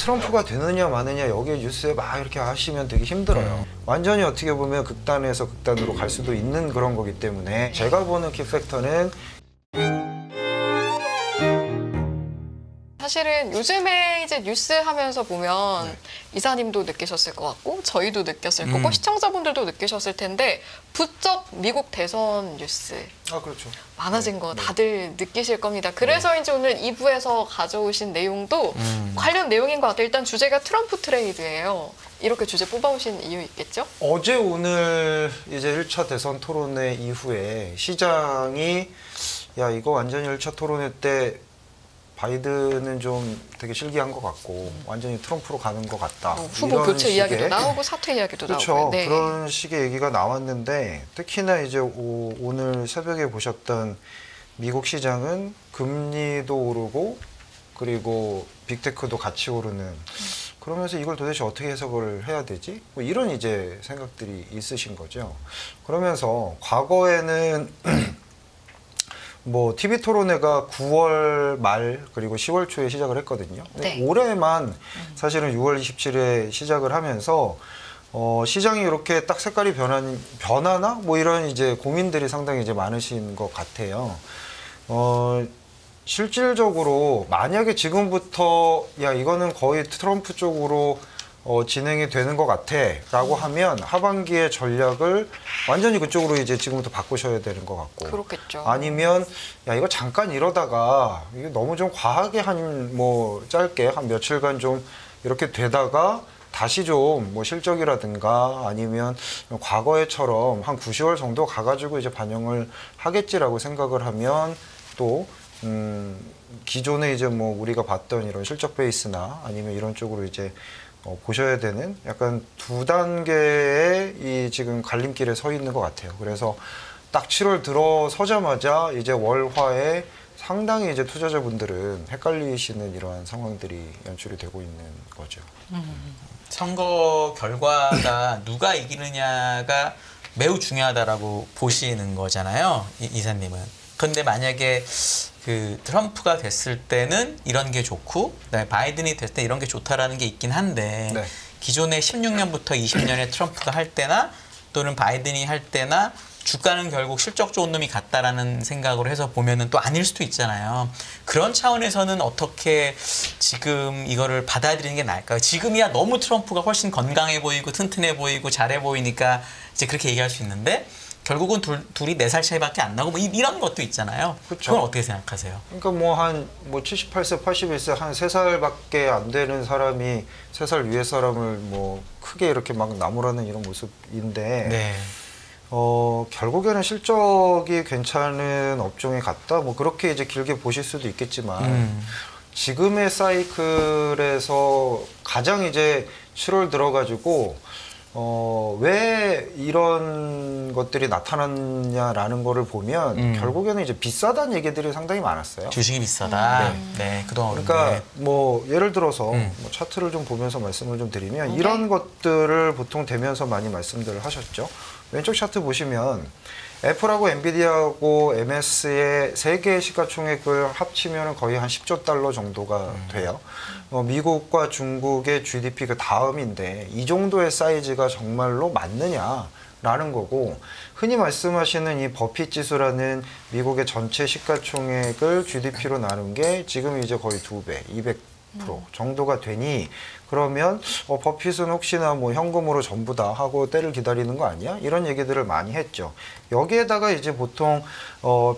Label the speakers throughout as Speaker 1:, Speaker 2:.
Speaker 1: 트럼프가 되느냐 마느냐 여기에 뉴스에 막 이렇게 하시면 되게 힘들어요. 완전히 어떻게 보면 극단에서 극단으로 갈 수도 있는 그런 거기 때문에 제가 보는 키팩터는
Speaker 2: 사실은 요즘에 이제 뉴스 하면서 보면 이사님도 느끼셨을 것 같고 저희도 느꼈을 거고 시청자분들도 느끼셨을 텐데 부쩍 미국 대선 뉴스
Speaker 1: 그렇죠.
Speaker 2: 많아진 거 다들 느끼실 겁니다. 그래서 이제 오늘 2부에서 가져오신 내용도 관련 내용인 것 같아요. 일단 주제가 트럼프 트레이드예요. 이렇게 주제 뽑아오신 이유 있겠죠?
Speaker 1: 어제 오늘 이제 1차 대선 토론회 이후에 시장이 야 이거 완전히 1차 토론회 때 바이든은 좀 되게 실기한 것 같고 완전히 트럼프로 가는 것 같다.
Speaker 2: 후보 교체 이야기도 나오고 사퇴 이야기도
Speaker 1: 그렇죠.
Speaker 2: 나오고. 네.
Speaker 1: 그런 식의 얘기가 나왔는데 특히나 이제 오늘 새벽에 보셨던 미국 시장은 금리도 오르고 그리고 빅테크도 같이 오르는 그러면서 이걸 도대체 어떻게 해석을 해야 되지? 뭐 이런 이제 생각들이 있으신 거죠. 그러면서 과거에는 뭐 TV 토론회가 9월 말 그리고 10월 초에 시작을 했거든요. 근데 올해만 사실은 6월 27일에 시작을 하면서 시장이 이렇게 딱 색깔이 변하나 뭐 이런 이제 고민들이 상당히 이제 많으신 것 같아요. 실질적으로 만약에 지금부터 야 이거는 거의 트럼프 쪽으로 진행이 되는 것 같아 라고 하면 하반기의 전략을 완전히 그쪽으로 이제 지금부터 바꾸셔야 되는 것 같고
Speaker 2: 그렇겠죠.
Speaker 1: 아니면 야 이거 잠깐 이러다가 이게 너무 좀 과하게 한 뭐 짧게 한 며칠간 좀 이렇게 되다가 다시 좀 뭐 실적이라든가 아니면 과거에처럼 한 9, 10월 정도 가가지고 이제 반영을 하겠지라고 생각을 하면 또 기존에 이제 뭐 우리가 봤던 이런 실적 베이스나 아니면 이런 쪽으로 이제 보셔야 되는 약간 두 단계의 이 지금 갈림길에 서 있는 것 같아요. 그래서 딱 7월 들어서자마자 이제 월화에 상당히 이제 투자자분들은 헷갈리시는 이러한 상황들이 연출이 되고 있는 거죠.
Speaker 3: 선거 결과가 누가 이기느냐가 매우 중요하다라고 보시는 거잖아요, 이사님은. 근데 만약에 그 트럼프가 됐을 때는 이런 게 좋고 그다음에 바이든이 됐을 때 이런 게 좋다라는 게 있긴 한데 기존에 16년부터 20년에 트럼프가 할 때나 또는 바이든이 할 때나 주가는 결국 실적 좋은 놈이 같다라는 생각으로 해서 보면은 또 아닐 수도 있잖아요. 그런 차원에서는 어떻게 지금 이거를 받아들이는 게 나을까요? 지금이야 너무 트럼프가 훨씬 건강해 보이고 튼튼해 보이고 잘해 보이니까 이제 그렇게 얘기할 수 있는데 결국은 둘이 4살 차이밖에 안 나고 뭐 이런 것도 있잖아요.
Speaker 1: 그쵸.
Speaker 3: 그건 어떻게 생각하세요?
Speaker 1: 그러니까 뭐 한 78세, 81세 한 3살밖에 안 되는 사람이 3살 위의 사람을 뭐 크게 이렇게 막 나무라는 이런 모습인데 결국에는 실적이 괜찮은 업종에 갔다 뭐 그렇게 이제 길게 보실 수도 있겠지만 지금의 사이클에서 가장 이제 7월 들어가지고 왜 이런 것들이 나타났냐라는 거를 보면 결국에는 이제 비싸다는 얘기들이 상당히 많았어요.
Speaker 3: 주식이 비싸다. 네, 그동안.
Speaker 1: 그러니까 뭐 예를 들어서 뭐 차트를 좀 보면서 말씀을 좀 드리면 이런 것들을 보통 대면서 많이 말씀들을 하셨죠. 왼쪽 차트 보시면 애플하고 엔비디아하고 MS의 세 개의 시가총액을 합치면 거의 한 10조 달러 정도가 돼요. 미국과 중국의 GDP 그 다음인데 이 정도의 사이즈가 정말로 맞느냐라는 거고 흔히 말씀하시는 이 버핏 지수라는 미국의 전체 시가총액을 GDP로 나눈 게 지금 이제 거의 2배, 200% 정도가 되니 그러면 버핏은 혹시나 뭐 현금으로 전부 다 하고 때를 기다리는 거 아니야? 이런 얘기들을 많이 했죠. 여기에다가 이제 보통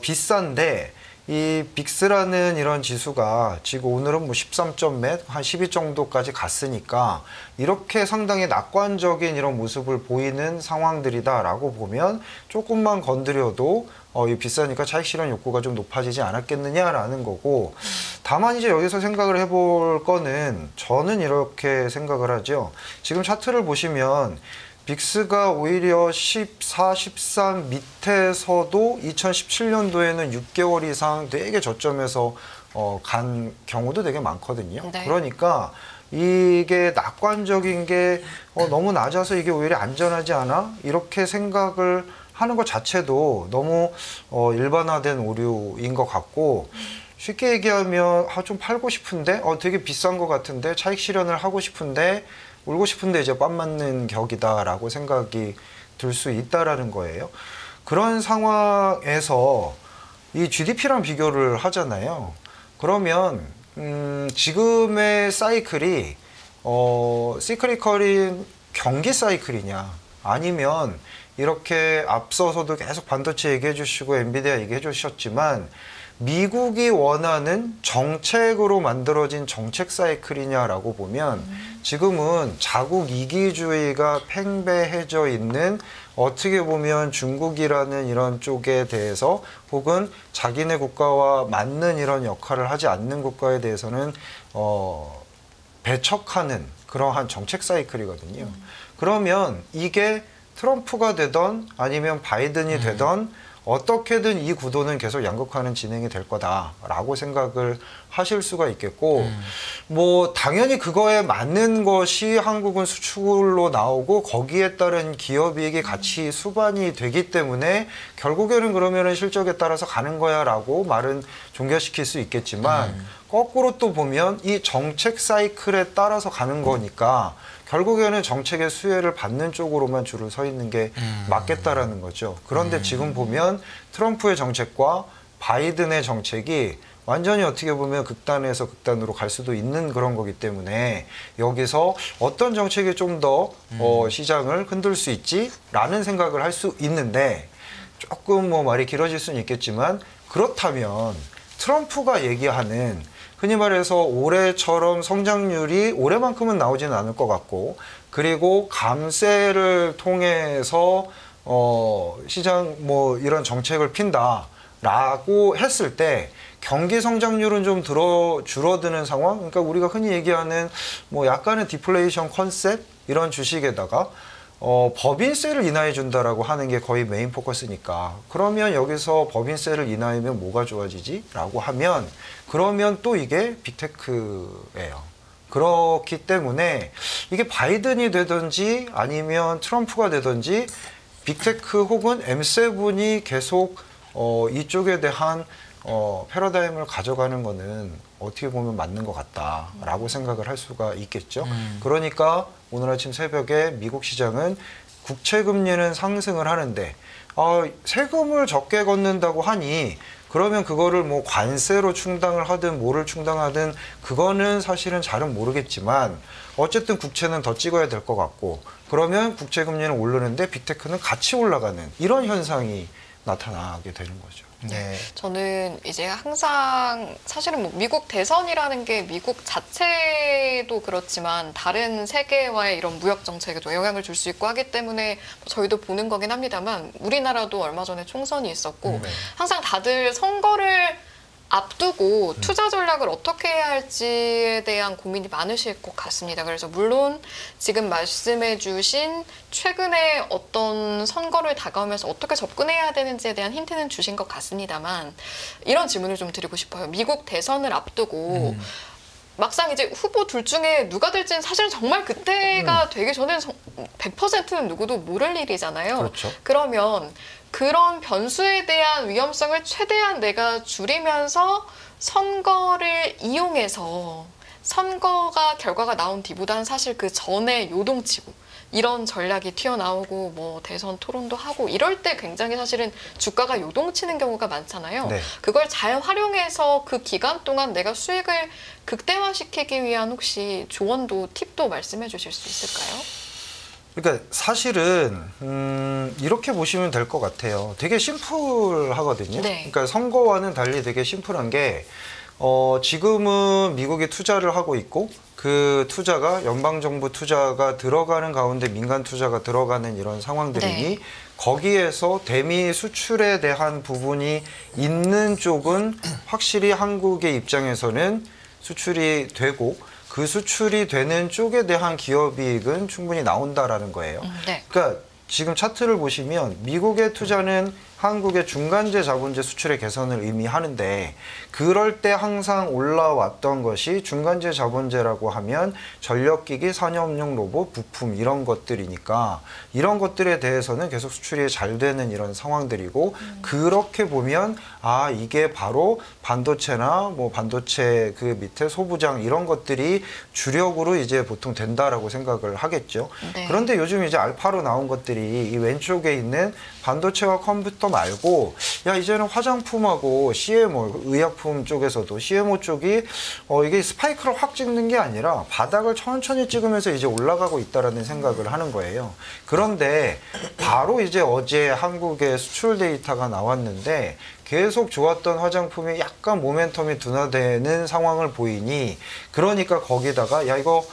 Speaker 1: 비싼데 이 빅스라는 이런 지수가 지금 오늘은 뭐 13점 몇, 한 12 정도까지 갔으니까 이렇게 상당히 낙관적인 이런 모습을 보이는 상황들이다라고 보면 조금만 건드려도 이 비싸니까 차익 실현 욕구가 좀 높아지지 않았겠느냐라는 거고 다만 이제 여기서 생각을 해볼 거는 저는 이렇게 생각을 하죠. 지금 차트를 보시면 빅스가 오히려 14, 13 밑에서도 2017년도에는 6개월 이상 되게 저점에서 간 경우도 되게 많거든요. 그러니까 이게 낙관적인 게 너무 낮아서 이게 오히려 안전하지 않아? 이렇게 생각을 하는 것 자체도 너무 일반화된 오류인 것 같고 쉽게 얘기하면 좀 팔고 싶은데 되게 비싼 것 같은데 차익 실현을 하고 싶은데 울고 싶은데 이제 뺨 맞는 격이다라고 생각이 들 수 있다라는 거예요. 그런 상황에서 이 GDP랑 비교를 하잖아요. 그러면 지금의 사이클이 시크리컬인 경기 사이클이냐 아니면 이렇게 앞서서도 계속 반도체 얘기해 주시고 엔비디아 얘기해 주셨지만 미국이 원하는 정책으로 만들어진 정책 사이클이냐라고 보면 지금은 자국 이기주의가 팽배해져 있는 어떻게 보면 중국이라는 이런 쪽에 대해서 혹은 자기네 국가와 맞는 이런 역할을 하지 않는 국가에 대해서는 배척하는 그러한 정책 사이클이거든요. 그러면 이게 트럼프가 되던 아니면 바이든이 되던 어떻게든 이 구도는 계속 양극화는 진행이 될 거다라고 생각을 하실 수가 있겠고 뭐 당연히 그거에 맞는 것이 한국은 수출로 나오고 거기에 따른 기업이익이 같이 수반이 되기 때문에 결국에는 그러면은 실적에 따라서 가는 거야라고 말은 종결시킬 수 있겠지만 거꾸로 또 보면 이 정책 사이클에 따라서 가는 거니까 결국에는 정책의 수혜를 받는 쪽으로만 줄을 서 있는 게 맞겠다라는 거죠. 그런데 지금 보면 트럼프의 정책과 바이든의 정책이 완전히 어떻게 보면 극단에서 극단으로 갈 수도 있는 그런 거기 때문에 여기서 어떤 정책이 좀 더 시장을 흔들 수 있지라는 생각을 할 수 있는데 조금 뭐 말이 길어질 수는 있겠지만 그렇다면 트럼프가 얘기하는 흔히 말해서 올해처럼 성장률이 올해만큼은 나오지는 않을 것 같고 그리고 감세를 통해서 시장 뭐 이런 정책을 핀다라고 했을 때 경기 성장률은 좀 줄어드는 상황. 그러니까 우리가 흔히 얘기하는 뭐 약간의 디플레이션 컨셉 이런 주식에다가 법인세를 인하해 준다라고 하는 게 거의 메인 포커스니까 그러면 여기서 법인세를 인하하면 뭐가 좋아지지? 라고 하면 그러면 또 이게 빅테크예요. 그렇기 때문에 이게 바이든이 되든지 아니면 트럼프가 되든지 빅테크 혹은 M7이 계속 이쪽에 대한 패러다임을 가져가는 거는 어떻게 보면 맞는 것 같다라고 생각을 할 수가 있겠죠. 그러니까 오늘 아침 새벽에 미국 시장은 국채 금리는 상승을 하는데 세금을 적게 걷는다고 하니 그러면 그거를 뭐 관세로 충당을 하든 뭐를 충당하든 그거는 사실은 잘은 모르겠지만 어쨌든 국채는 더 찍어야 될 것 같고 그러면 국채 금리는 오르는데 빅테크는 같이 올라가는 이런 현상이 나타나게 되는 거죠.
Speaker 3: 네.
Speaker 2: 저는 이제 항상 사실은 뭐 미국 대선이라는 게 미국 자체도 그렇지만 다른 세계와의 이런 무역 정책에도 영향을 줄 수 있고 하기 때문에 저희도 보는 거긴 합니다만 우리나라도 얼마 전에 총선이 있었고 항상 다들 선거를 앞두고 투자 전략을 어떻게 해야 할지에 대한 고민이 많으실 것 같습니다. 그래서 물론 지금 말씀해 주신 최근에 어떤 선거를 다가오면서 어떻게 접근해야 되는지에 대한 힌트는 주신 것 같습니다만 이런 질문을 좀 드리고 싶어요. 미국 대선을 앞두고 막상 이제 후보 둘 중에 누가 될지는 사실은 정말 그때가 되기 전에는 100%는 누구도 모를 일이잖아요.
Speaker 1: 그렇죠.
Speaker 2: 그러면 그런 변수에 대한 위험성을 최대한 내가 줄이면서 선거를 이용해서 선거가 결과가 나온 뒤보다는 사실 그 전에 요동치고 이런 전략이 튀어나오고 뭐 대선 토론도 하고 이럴 때 굉장히 사실은 주가가 요동치는 경우가 많잖아요.
Speaker 1: 네.
Speaker 2: 그걸 잘 활용해서 그 기간 동안 내가 수익을 극대화시키기 위한 혹시 조언도 팁도 말씀해 주실 수 있을까요?
Speaker 1: 그러니까 사실은 이렇게 보시면 될 것 같아요. 되게 심플하거든요.
Speaker 2: 네.
Speaker 1: 그러니까 선거와는 달리 되게 심플한 게 지금은 미국이 투자를 하고 있고 그 투자가 연방정부 투자가 들어가는 가운데 민간 투자가 들어가는 이런 상황들이니
Speaker 2: 네.
Speaker 1: 거기에서 대미 수출에 대한 부분이 있는 쪽은 확실히 한국의 입장에서는 수출이 되고 그 수출이 되는 쪽에 대한 기업이익은 충분히 나온다라는 거예요.
Speaker 2: 네.
Speaker 1: 그러니까 지금 차트를 보시면 미국의 투자는 한국의 중간재 자본재 수출의 개선을 의미하는데 그럴 때 항상 올라왔던 것이 중간재 자본재라고 하면 전력기기, 산업용 로봇, 부품 이런 것들이니까 이런 것들에 대해서는 계속 수출이 잘 되는 이런 상황들이고 그렇게 보면 아 이게 바로 반도체나 뭐 반도체 그 밑에 소부장 이런 것들이 주력으로 이제 보통 된다라고 생각을 하겠죠.
Speaker 2: 네.
Speaker 1: 그런데 요즘 이제 알파로 나온 것들이 이 왼쪽에 있는 반도체와 컴퓨터 말고 야 이제는 화장품하고 CMO 의약품 쪽에서도 CMO 쪽이 이게 스파이크를 확 찍는 게 아니라 바닥을 천천히 찍으면서 이제 올라가고 있다라는 생각을 하는 거예요. 그런데 바로 이제 어제 한국의 수출 데이터가 나왔는데 계속 좋았던 화장품이 약간 모멘텀이 둔화되는 상황을 보이니 그러니까 거기다가 야 이거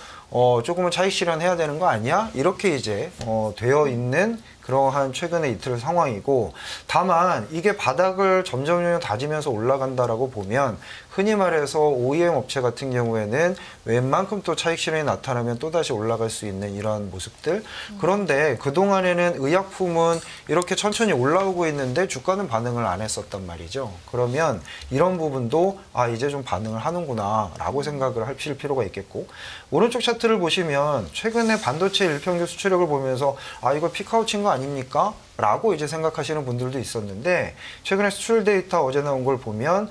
Speaker 1: 조금은 차익 실현해야 되는 거 아니야? 이렇게 이제 되어 있는 그러한 최근의 이틀 상황이고 다만 이게 바닥을 점점 다지면서 올라간다라고 보면 흔히 말해서 OEM 업체 같은 경우에는 웬만큼 또 차익 실현이 나타나면 또다시 올라갈 수 있는 이런 모습들 그런데 그동안에는 의약품은 이렇게 천천히 올라오고 있는데 주가는 반응을 안 했었단 말이죠. 그러면 이런 부분도 아 이제 좀 반응을 하는구나 라고 생각을 하실 필요가 있겠고 오른쪽 차트를 보시면 최근에 반도체 일평균 수출력을 보면서 아 이거 피크아웃 친 거 아닙니까? 라고 이제 생각하시는 분들도 있었는데 최근에 수출 데이터 어제 나온 걸 보면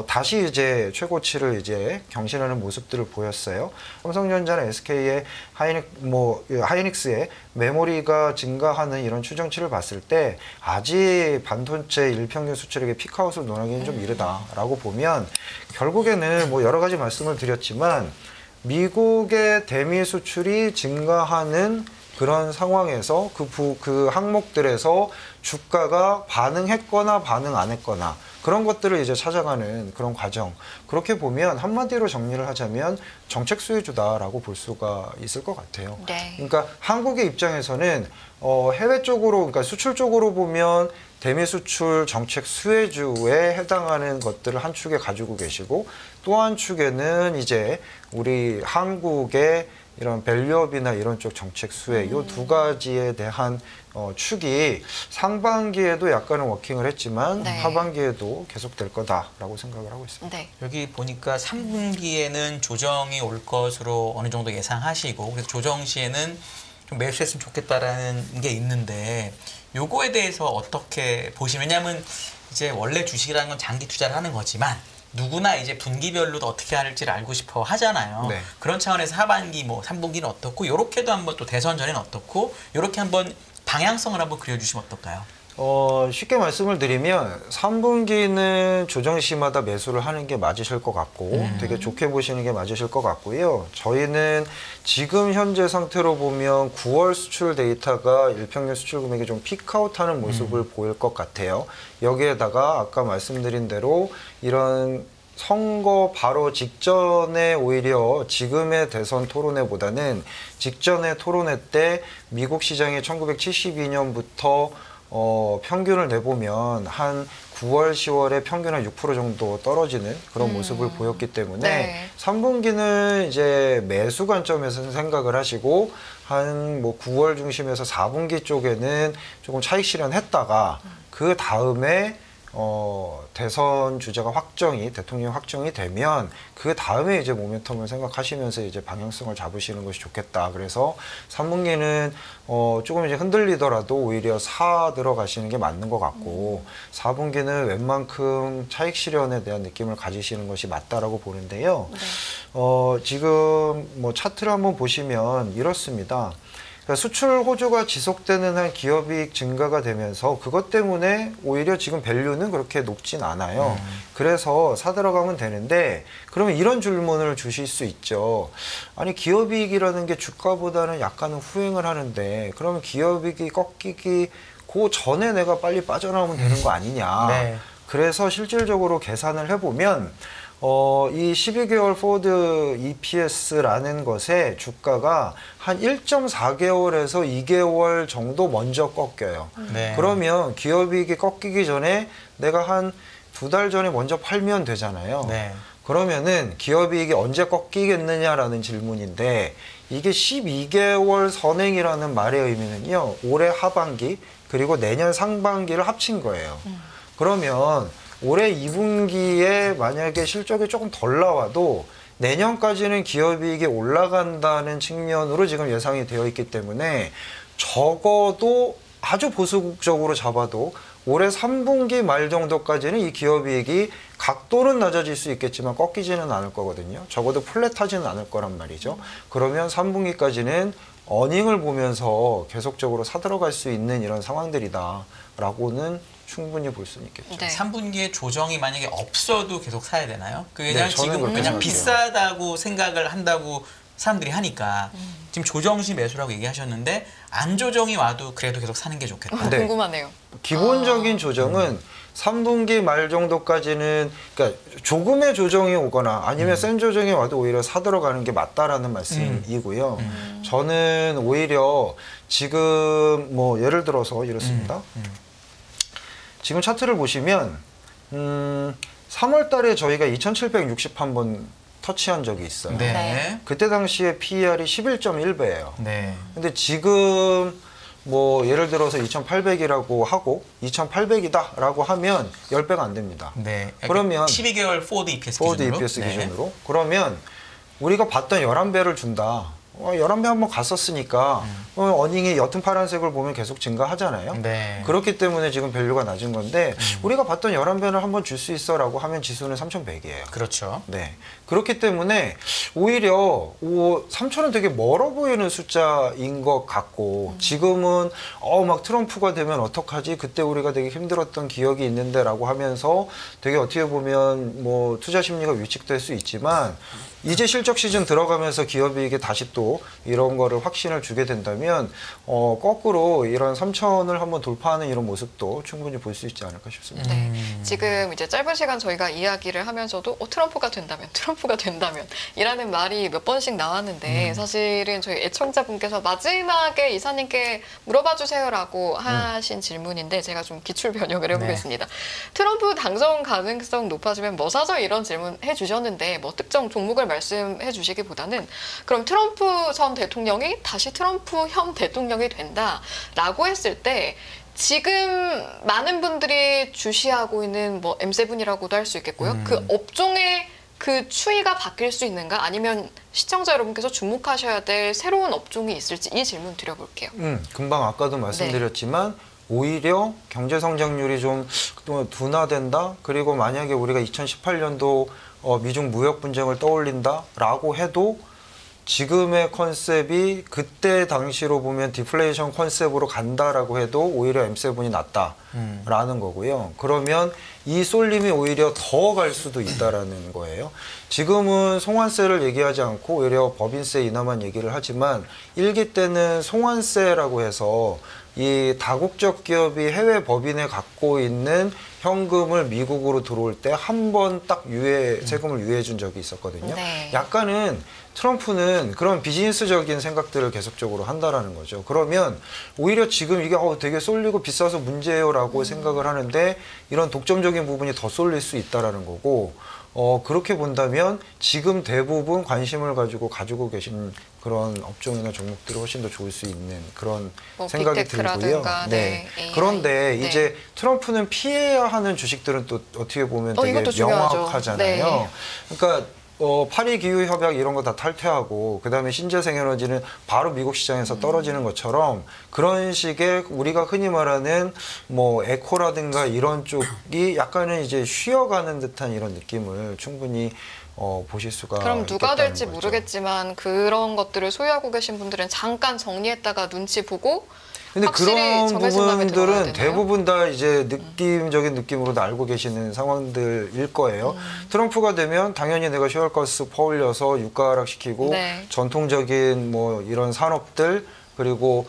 Speaker 1: 다시 이제 최고치를 이제 경신하는 모습들을 보였어요. 삼성전자나 SK의 하이닉스의 메모리가 증가하는 이런 추정치를 봤을 때 아직 반도체 일평균 수출액의 피크아웃을 논하기는 좀 이르다라고 보면 결국에는 뭐 여러 가지 말씀을 드렸지만 미국의 대미 수출이 증가하는 그런 상황에서 그 항목들에서 주가가 반응했거나 반응 안 했거나 그런 것들을 이제 찾아가는 그런 과정. 그렇게 보면 한마디로 정리를 하자면 정책 수혜주다라고 볼 수가 있을 것 같아요.
Speaker 2: 네.
Speaker 1: 그러니까 한국의 입장에서는 해외 쪽으로, 그러니까 수출 쪽으로 보면 대미 수출 정책 수혜주에 해당하는 것들을 한 축에 가지고 계시고 또 한 축에는 이제 우리 한국의 이런 밸류업이나 이런 쪽 정책 수혜 이 두 가지에 대한 축이 상반기에도 약간은 워킹을 했지만
Speaker 2: 네.
Speaker 1: 하반기에도 계속될 거다라고 생각을 하고 있습니다.
Speaker 2: 네.
Speaker 3: 여기 보니까 3분기에는 조정이 올 것으로 어느 정도 예상하시고 그래서 조정 시에는 좀 매수했으면 좋겠다라는 게 있는데 요거에 대해서 어떻게 보시면 왜냐하면 이제 원래 주식이라는 건 장기 투자를 하는 거지만 누구나 이제 분기별로도 어떻게 할지를 알고 싶어 하잖아요.
Speaker 1: 네.
Speaker 3: 그런 차원에서 하반기 뭐 3분기는 어떻고 요렇게도 한번 또 대선 전에는 어떻고 요렇게 한번 방향성을 한번 그려주시면 어떨까요?
Speaker 1: 쉽게 말씀을 드리면 3분기는 조정시마다 매수를 하는 게 맞으실 것 같고 되게 좋게 보시는 게 맞으실 것 같고요. 저희는 지금 현재 상태로 보면 9월 수출 데이터가 일평균 수출 금액이 좀 피크아웃하는 모습을 보일 것 같아요. 여기에다가 아까 말씀드린 대로 이런 선거 바로 직전에 오히려 지금의 대선 토론회보다는 직전의 토론회 때 미국 시장이 1972년부터 평균을 내보면 한 9월, 10월에 평균 한 6% 정도 떨어지는 그런 모습을 보였기 때문에
Speaker 2: 네.
Speaker 1: 3분기는 이제 매수 관점에서 생각을 하시고 한 뭐 9월 중심에서 4분기 쪽에는 조금 차익 실현했다가 그 다음에 대선 주자가 대통령 확정이 되면 그 다음에 이제 모멘텀을 생각하시면서 이제 방향성을 잡으시는 것이 좋겠다. 그래서 3분기는 조금 이제 흔들리더라도 오히려 사 들어가시는 게 맞는 것 같고 4분기는 웬만큼 차익 실현에 대한 느낌을 가지시는 것이 맞다라고 보는데요.
Speaker 2: 네.
Speaker 1: 지금 뭐 차트를 한번 보시면 이렇습니다. 그러니까 수출 호조가 지속되는 한 기업이익 증가가 되면서 그것 때문에 오히려 지금 밸류는 그렇게 높진 않아요. 그래서 사 들어가면 되는데 그러면 이런 질문을 주실 수 있죠. 아니 기업이익이라는 게 주가보다는 약간은 후행을 하는데 그러면 기업이익이 꺾이기 그 전에 내가 빨리 빠져나오면 되는 거 아니냐.
Speaker 3: 네.
Speaker 1: 그래서 실질적으로 계산을 해보면 이 12개월 포워드 EPS라는 것에 주가가 한 1.4개월에서 2개월 정도 먼저 꺾여요.
Speaker 3: 네.
Speaker 1: 그러면 기업이익이 꺾이기 전에 내가 한 2달 전에 먼저 팔면 되잖아요.
Speaker 3: 네.
Speaker 1: 그러면은 기업이익이 언제 꺾이겠느냐라는 질문인데 이게 12개월 선행이라는 말의 의미는요. 올해 하반기 그리고 내년 상반기를 합친 거예요. 그러면 올해 2분기에 만약에 실적이 조금 덜 나와도 내년까지는 기업이익이 올라간다는 측면으로 지금 예상이 되어 있기 때문에 적어도 아주 보수적으로 잡아도 올해 3분기 말 정도까지는 이 기업이익이 각도는 낮아질 수 있겠지만 꺾이지는 않을 거거든요. 적어도 플랫하지는 않을 거란 말이죠. 그러면 3분기까지는 어닝을 보면서 계속적으로 사들어갈 수 있는 이런 상황들이다라고는 충분히 볼 수는 있겠죠.
Speaker 2: 네.
Speaker 3: 3분기에 조정이 만약에 없어도 계속 사야 되나요? 그냥
Speaker 1: 네, 저는
Speaker 3: 지금
Speaker 1: 그렇게
Speaker 3: 그냥
Speaker 1: 생각해요.
Speaker 3: 비싸다고 생각을 한다고 사람들이 하니까 지금 조정시 매수라고 얘기하셨는데 안 조정이 와도 그래도 계속 사는 게 좋겠다.
Speaker 1: 네.
Speaker 2: 궁금하네요.
Speaker 1: 기본적인 조정은 3분기 말 정도까지는 그러니까 조금의 조정이 오거나 아니면 센 조정이 와도 오히려 사들어가는 게 맞다라는 말씀이고요. 저는 오히려 지금 뭐 예를 들어서 이렇습니다. 지금 차트를 보시면 3월 달에 저희가 2760 한번 터치한 적이 있어요.
Speaker 3: 네.
Speaker 2: 네.
Speaker 1: 그때 당시에 PER이 11.1배예요.
Speaker 3: 네.
Speaker 1: 근데 지금 뭐 예를 들어서 2800이라고 하고 2800이다라고 하면 10배가 안 됩니다.
Speaker 3: 네.
Speaker 1: 그러면
Speaker 3: 12개월 포워드 EPS
Speaker 1: 포워드
Speaker 3: 기준으로.
Speaker 1: EPS
Speaker 3: 네.
Speaker 1: 기준으로 그러면 우리가 봤던 11배를 준다. 11배 한번 갔었으니까 어닝이 옅은 파란색을 보면 계속 증가하잖아요.
Speaker 3: 네.
Speaker 1: 그렇기 때문에 지금 밸류가 낮은 건데 우리가 봤던 11배를 한번 줄 수 있어 라고 하면 지수는 3100이에요.
Speaker 3: 그렇죠.
Speaker 1: 네. 그렇기 때문에 오히려 3천은 되게 멀어 보이는 숫자인 것 같고 지금은 막 트럼프가 되면 어떡하지? 그때 우리가 되게 힘들었던 기억이 있는데 라고 하면서 되게 어떻게 보면 뭐 투자 심리가 위축될 수 있지만 이제 실적 시즌 들어가면서 기업이익에 다시 또 이런 거를 확신을 주게 된다면 거꾸로 이런 3천을 한번 돌파하는 이런 모습도 충분히 볼 수 있지 않을까 싶습니다.
Speaker 2: 네. 지금 이제 짧은 시간 저희가 이야기를 하면서도 트럼프가 된다면 이라는 말이 몇 번씩 나왔는데 사실은 저희 애청자분께서 마지막에 이사님께 물어봐 주세요라고 하신 질문인데 제가 좀 기출 변형을 해보겠습니다. 트럼프 당선 가능성 높아지면 뭐 사죠? 이런 질문 해주셨는데 뭐 특정 종목을 말씀해 주시기보다는 그럼 트럼프 전 대통령이 다시 트럼프 현 대통령이 된다라고 했을 때 지금 많은 분들이 주시하고 있는 뭐 M7이라고도 할 수 있겠고요. 그 업종의 그 추이가 바뀔 수 있는가? 아니면 시청자 여러분께서 주목하셔야 될 새로운 업종이 있을지 이 질문 드려볼게요.
Speaker 1: 금방 아까도 말씀드렸지만 오히려 경제 성장률이 좀 둔화된다. 그리고 만약에 우리가 2018년도 미중 무역 분쟁을 떠올린다라고 해도 지금의 컨셉이 그때 당시로 보면 디플레이션 컨셉으로 간다라고 해도 오히려 M7이 낫다라는 거고요. 그러면 이 쏠림이 오히려 더 갈 수도 있다라는 거예요. 지금은 송환세를 얘기하지 않고 오히려 법인세 인하만 얘기를 하지만 1기 때는 송환세라고 해서 이 다국적 기업이 해외 법인에 갖고 있는 현금을 미국으로 들어올 때 한 번 딱 세금을 유예해 준 적이 있었거든요.
Speaker 2: 네.
Speaker 1: 약간은 트럼프는 그런 비즈니스적인 생각들을 계속적으로 한다라는 거죠. 그러면 오히려 지금 이게 되게 쏠리고 비싸서 문제예요라고 생각을 하는데 이런 독점적인 부분이 더 쏠릴 수 있다라는 거고 그렇게 본다면 지금 대부분 관심을 가지고 계신 그런 업종이나 종목들이 훨씬 더 좋을 수 있는 그런
Speaker 2: 뭐
Speaker 1: 생각이
Speaker 2: 빅테크라든가,
Speaker 1: 들고요.
Speaker 2: 네, AI.
Speaker 1: 그런데
Speaker 2: 네.
Speaker 1: 이제 트럼프는 피해야 하는 주식들은 또 어떻게 보면 되게
Speaker 2: 이것도 중요하죠.
Speaker 1: 명확하잖아요.
Speaker 2: 네.
Speaker 1: 그러니까 파리 기후 협약 이런 거 다 탈퇴하고 그다음에 신재생 에너지는 바로 미국 시장에서 떨어지는 것처럼 그런 식의 우리가 흔히 말하는 뭐 에코라든가 이런 쪽이 약간은 이제 쉬어가는 듯한 이런 느낌을 충분히 보실 수가
Speaker 2: 그럼 누가
Speaker 1: 있겠다는
Speaker 2: 될지
Speaker 1: 거죠.
Speaker 2: 모르겠지만 그런 것들을 소유하고 계신 분들은 잠깐 정리했다가 눈치 보고
Speaker 1: 근데
Speaker 2: 확실히
Speaker 1: 그런
Speaker 2: 정해진 다음에 들어가야
Speaker 1: 부분들은
Speaker 2: 되나요?
Speaker 1: 대부분 다 이제 느낌적인 느낌으로도 알고 계시는 상황들일 거예요. 트럼프가 되면 당연히 내가 셰어가스 퍼올려서 유가 하락시키고
Speaker 2: 네.
Speaker 1: 전통적인 뭐 이런 산업들 그리고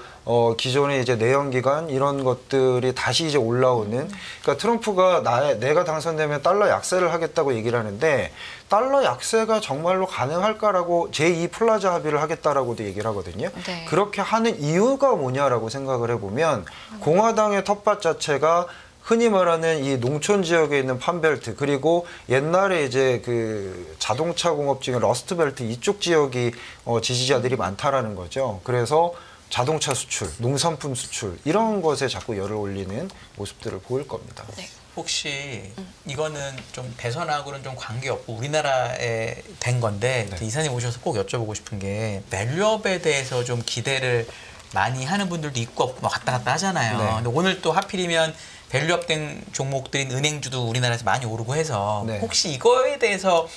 Speaker 1: 기존의 이제 내연기관 이런 것들이 다시 이제 올라오는 그러니까 트럼프가 내가 당선되면 달러 약세를 하겠다고 얘기를 하는데 달러 약세가 정말로 가능할까라고 제2 플라자 합의를 하겠다라고도 얘기를 하거든요.
Speaker 2: 네.
Speaker 1: 그렇게 하는 이유가 뭐냐라고 생각을 해보면 공화당의 텃밭 자체가 흔히 말하는 이 농촌 지역에 있는 판벨트, 그리고 옛날에 이제 그 자동차 공업 중에 러스트벨트 이쪽 지역이 지지자들이 많다라는 거죠. 그래서 자동차 수출, 농산품 수출 이런 것에 자꾸 열을 올리는 모습들을 보일 겁니다.
Speaker 2: 네.
Speaker 3: 혹시 이거는 좀 대선하고는 좀 관계없고 우리나라에 된 건데
Speaker 1: 네.
Speaker 3: 이사님 오셔서 꼭 여쭤보고 싶은 게 밸류업에 대해서 좀 기대를 많이 하는 분들도 있고 없고 막 왔다 갔다 하잖아요.
Speaker 1: 네.
Speaker 3: 근데 오늘 또 하필이면 밸류업된 종목들인 은행주도 우리나라에서 많이 오르고 해서
Speaker 1: 네.
Speaker 3: 혹시 이거에 대해서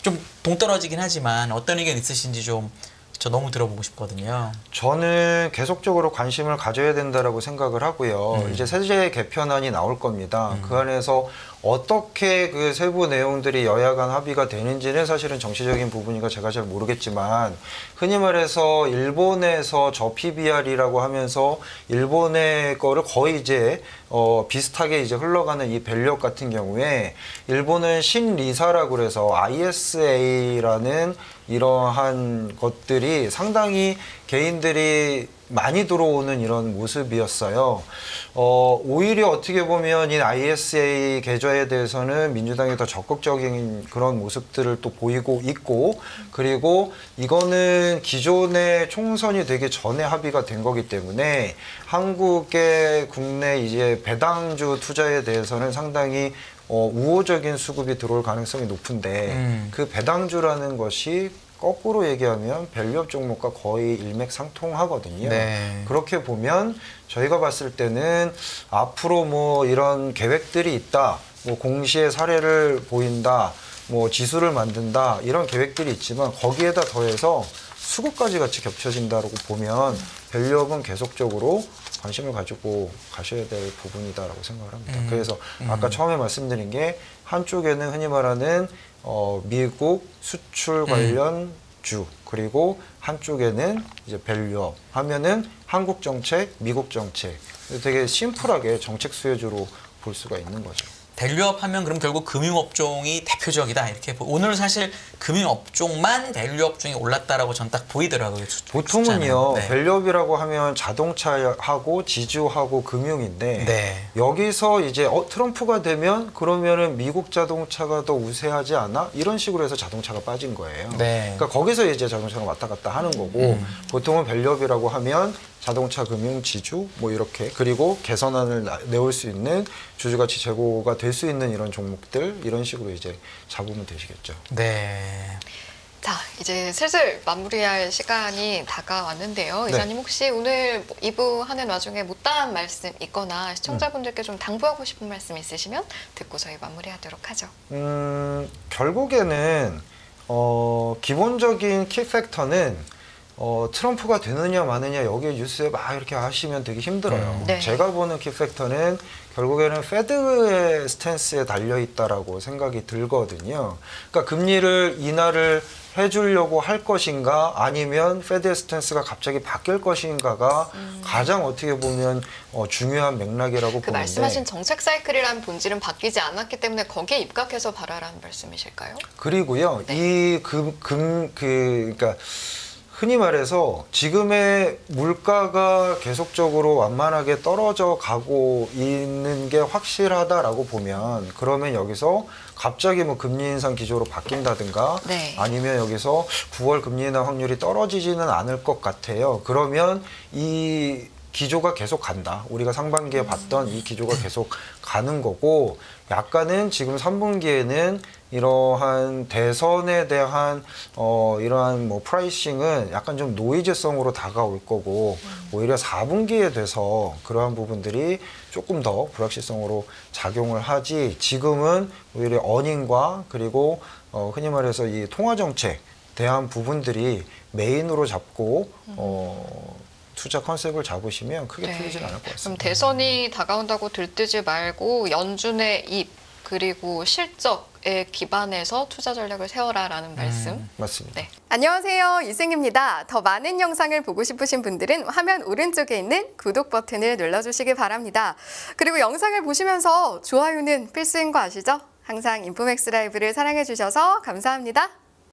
Speaker 3: 좀 동떨어지긴 하지만 어떤 의견 있으신지 좀 저 너무 들어보고 싶거든요.
Speaker 1: 저는 계속적으로 관심을 가져야 된다라고 생각을 하고요. 이제 세제 개편안이 나올 겁니다. 그 안에서 어떻게 그 세부 내용들이 여야 간 합의가 되는지는 사실은 정치적인 부분이니까 제가 잘 모르겠지만, 흔히 말해서 일본에서 저 PBR이라고 하면서 일본의 거를 거의 이제 비슷하게 이제 흘러가는 이 밸류업 같은 경우에 일본은 신리사라고 그래서 ISA라는 이러한 것들이 상당히 개인들이 많이 들어오는 이런 모습이었어요. 오히려 어떻게 보면 이 ISA 계좌에 대해서는 민주당이 더 적극적인 그런 모습들을 또 보이고 있고, 그리고 이거는 기존의 총선이 되기 전에 합의가 된 거기 때문에 한국의 국내 이제 배당주 투자에 대해서는 상당히 우호적인 수급이 들어올 가능성이 높은데 그 배당주라는 것이 거꾸로 얘기하면 밸류업 종목과 거의 일맥상통하거든요.
Speaker 3: 네.
Speaker 1: 그렇게 보면 저희가 봤을 때는 앞으로 뭐 이런 계획들이 있다, 뭐 공시의 사례를 보인다, 뭐 지수를 만든다, 이런 계획들이 있지만 거기에다 더해서 수급까지 같이 겹쳐진다고 보면 밸류업은 계속적으로 관심을 가지고 가셔야 될 부분이다라고 생각을 합니다. 그래서 아까 처음에 말씀드린 게 한쪽에는 흔히 말하는 미국 수출 관련 주, 그리고 한쪽에는 이제 밸류업 하면은 한국 정책, 미국 정책, 되게 심플하게 정책 수혜주로 볼 수가 있는 거죠.
Speaker 3: 밸류업 하면 그럼 결국 금융업종이 대표적이다 이렇게 오늘 사실 금융업종만 밸류업 중에 올랐다라고 전 딱 보이더라고요.
Speaker 1: 보통은요,
Speaker 3: 네.
Speaker 1: 밸류업이라고 하면 자동차하고 지주하고 금융인데
Speaker 3: 네.
Speaker 1: 여기서 이제 트럼프가 되면 그러면은 미국 자동차가 더 우세하지 않아? 이런 식으로 해서 자동차가 빠진 거예요.
Speaker 3: 네.
Speaker 1: 그러니까 거기서 이제 자동차가 왔다 갔다 하는 거고, 보통은 밸류업이라고 하면 자동차, 금융, 지주 뭐 이렇게, 그리고 개선안을 내올 수 있는 주주가치 제고가 될 수 있는 이런 종목들, 이런 식으로 이제 잡으면 되시겠죠.
Speaker 3: 네.
Speaker 2: 자, 이제 슬슬 마무리할 시간이 다가왔는데요.
Speaker 1: 네.
Speaker 2: 이사님 혹시 오늘 2부 하는 와중에 못다한 말씀 있거나 시청자분들께 좀 당부하고 싶은 말씀 있으시면 듣고 저희 마무리하도록 하죠.
Speaker 1: 결국에는 기본적인 킥팩터는 트럼프가 되느냐 마느냐, 여기에 뉴스에 막 이렇게 하시면 되게 힘들어요.
Speaker 2: 네.
Speaker 1: 제가 보는 킥팩터는 결국에는 페드의 스탠스에 달려 있다라고 생각이 들거든요. 그러니까 금리를 인하를 해주려고 할 것인가, 아니면 페드의 스탠스가 갑자기 바뀔 것인가가 가장 어떻게 보면 중요한 맥락이라고
Speaker 2: 그
Speaker 1: 보는데,
Speaker 2: 말씀하신 정책 사이클이라는 본질은 바뀌지 않았기 때문에 거기에 입각해서 봐라라는 말씀이실까요?
Speaker 1: 그리고요,
Speaker 2: 네.
Speaker 1: 그러니까 흔히 말해서 지금의 물가가 계속적으로 완만하게 떨어져 가고 있는 게 확실하다라고 보면, 그러면 여기서 갑자기 뭐 금리 인상 기조로 바뀐다든가,
Speaker 2: 네.
Speaker 1: 아니면 여기서 9월 금리 인하 확률이 떨어지지는 않을 것 같아요. 그러면 이 기조가 계속 간다. 우리가 상반기에 봤던 이 기조가 계속 가는 거고, 약간은 지금 3분기에는 이러한 대선에 대한 이러한 뭐 프라이싱은 약간 좀 노이즈성으로 다가올 거고, 오히려 4분기에 돼서 그러한 부분들이 조금 더 불확실성으로 작용을 하지, 지금은 오히려 어닝과 그리고 흔히 말해서 이 통화 정책 대한 부분들이 메인으로 잡고 투자 컨셉을 잡으시면 크게 틀리진 않을 것
Speaker 2: 그럼
Speaker 1: 같습니다.
Speaker 2: 대선이 다가온다고 들뜨지 말고 연준의 입 그리고 실적에 기반해서 투자 전략을 세워라라는 말씀.
Speaker 1: 맞습니다.
Speaker 2: 네. 안녕하세요. 유승입니다. 더 많은 영상을 보고 싶으신 분들은 화면 오른쪽에 있는 구독 버튼을 눌러주시기 바랍니다. 그리고 영상을 보시면서 좋아요는 필수인 거 아시죠? 항상 인포맥스 라이브를 사랑해 주셔서 감사합니다.